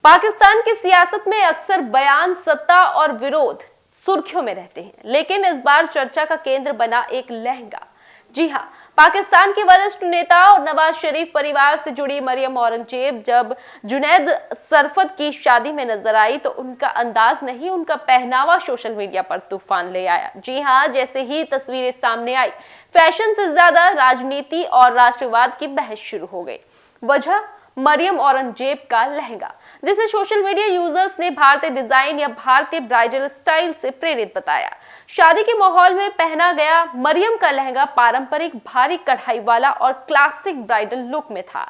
पाकिस्तान की सियासत में अक्सर बयान, सत्ता और विरोध सुर्खियों में रहते हैं, लेकिन इस बार चर्चा का केंद्र बना एक लहंगा। जी हां, पाकिस्तान के वरिष्ठ नेता और नवाज शरीफ परिवार से जुड़ी मरियम औरंगजेब जब जुनैद सरफत की शादी में नजर आई तो उनका अंदाज नहीं, उनका पहनावा सोशल मीडिया पर तूफान ले आया। जी हां, जैसे ही तस्वीरें सामने आई, फैशन से ज्यादा राजनीति और राष्ट्रवाद की बहस शुरू हो गई। वजह मरियम औरंगजेब का लहंगा, जिसे सोशल मीडिया यूजर्स ने भारतीय डिजाइन या भारतीय ब्राइडल स्टाइल से प्रेरित बताया। शादी के माहौल में पहना गया मरियम का लहंगा पारंपरिक भारी कढ़ाई वाला और क्लासिक ब्राइडल लुक में था।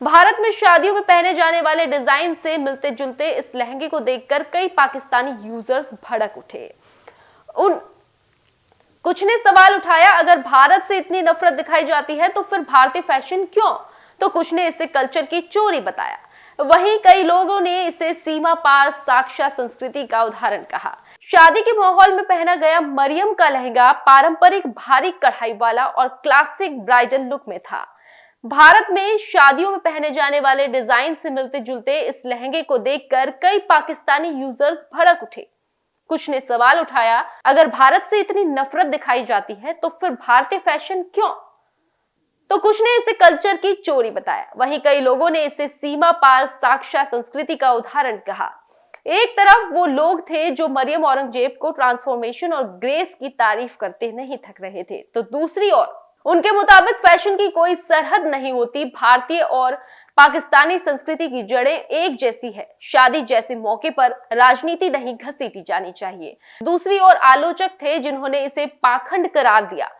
भारत में शादियों में पहने जाने वाले डिजाइन से मिलते जुलते इस लहंगे को देखकर कई पाकिस्तानी यूजर्स भड़क उठे। कुछ ने सवाल उठाया, अगर भारत से इतनी नफरत दिखाई जाती है तो फिर भारतीय फैशन क्यों? तो कुछ ने इसे कल्चर की चोरी बताया। वहीं कई लोगों ने इसे सीमा पार साक्षात संस्कृति का उदाहरण कहा। शादी के माहौल में पहना गया मरियम का लहंगा पारंपरिक भारी कढ़ाई वाला और क्लासिक ब्राइडल लुक में था। भारत में शादियों में पहने जाने वाले डिजाइन से मिलते जुलते इस लहंगे को देखकर कई पाकिस्तानी यूजर्स भड़क उठे। कुछ ने सवाल उठाया, अगर भारत से इतनी नफरत दिखाई जाती है तो फिर भारतीय फैशन क्यों? तो कुछ ने इसे कल्चर की चोरी बताया। वहीं कई लोगों ने इसे सीमा पार साक्षात संस्कृति का उदाहरण कहा। एक तरफ वो लोग थे जो मरियम औरंगजेब को ट्रांसफॉर्मेशन और ग्रेस की तारीफ करते नहीं थक रहे थे, तो दूसरी ओर उनके मुताबिक फैशन की कोई सरहद नहीं होती। भारतीय और पाकिस्तानी संस्कृति की जड़ें एक जैसी है। शादी जैसे मौके पर राजनीति नहीं घसीटी जानी चाहिए। दूसरी ओर आलोचक थे जिन्होंने इसे पाखंड करार दिया।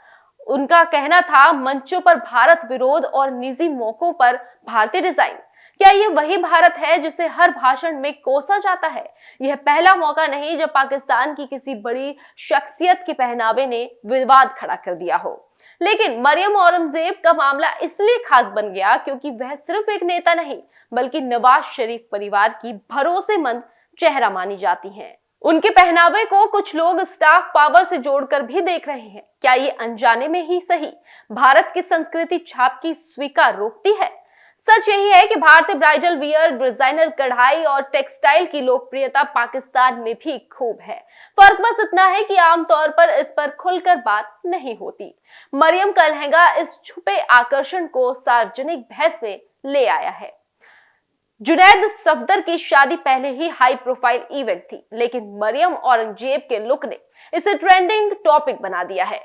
उनका कहना था, मंचों पर भारत विरोध और निजी मौकों पर भारतीय डिजाइन। क्या ये वही भारत है जिसे हर भाषण में कोसा जाता है? यह पहला मौका नहीं जब पाकिस्तान की किसी बड़ी शख्सियत के पहनावे ने विवाद खड़ा कर दिया हो। लेकिन मरियम औरंगजेब का मामला इसलिए खास बन गया क्योंकि वह सिर्फ एक नेता नहीं, बल्कि नवाज शरीफ परिवार की भरोसेमंद चेहरा मानी जाती हैं। उनके पहनावे को कुछ लोग स्टाफ पावर से जोड़कर भी देख रहे हैं। क्या ये अनजाने में ही सही भारत की संस्कृति छाप की स्वीकार रोकती है? सच यही है कि भारतीय ब्राइडल वियर, डिजाइनर कढ़ाई और टेक्सटाइल की लोकप्रियता पाकिस्तान में भी खूब है। फर्क बस इतना है कि आमतौर पर इस पर खुलकर बात नहीं होती। मरियम का लहंगा इस छुपे आकर्षण को सार्वजनिक बहस में ले आया है। जुनैद सफदर की शादी पहले ही हाई प्रोफाइल इवेंट थी, लेकिन मरियम औरंगजेब के लुक ने इसे ट्रेंडिंग टॉपिक बना दिया है।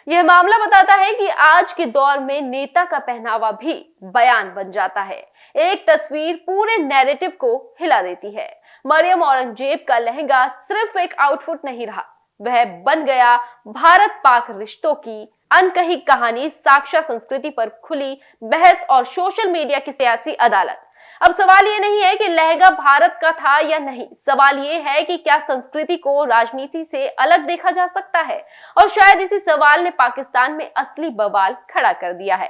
यह मामला बताता है कि आज के दौर में नेता का पहनावा भी बयान बन जाता है। एक तस्वीर पूरे नैरेटिव को हिला देती है। मरियम औरंगजेब का लहंगा सिर्फ एक आउटफिट नहीं रहा, वह बन गया भारत पाक रिश्तों की अनकही कहानी, साक्षात संस्कृति पर खुली बहस और सोशल मीडिया की सियासी अदालत। अब सवाल ये नहीं है कि लहंगा भारत का था या नहीं, सवाल ये है कि क्या संस्कृति को राजनीति से अलग देखा जा सकता है? और शायद इसी सवाल ने पाकिस्तान में असली बवाल खड़ा कर दिया है।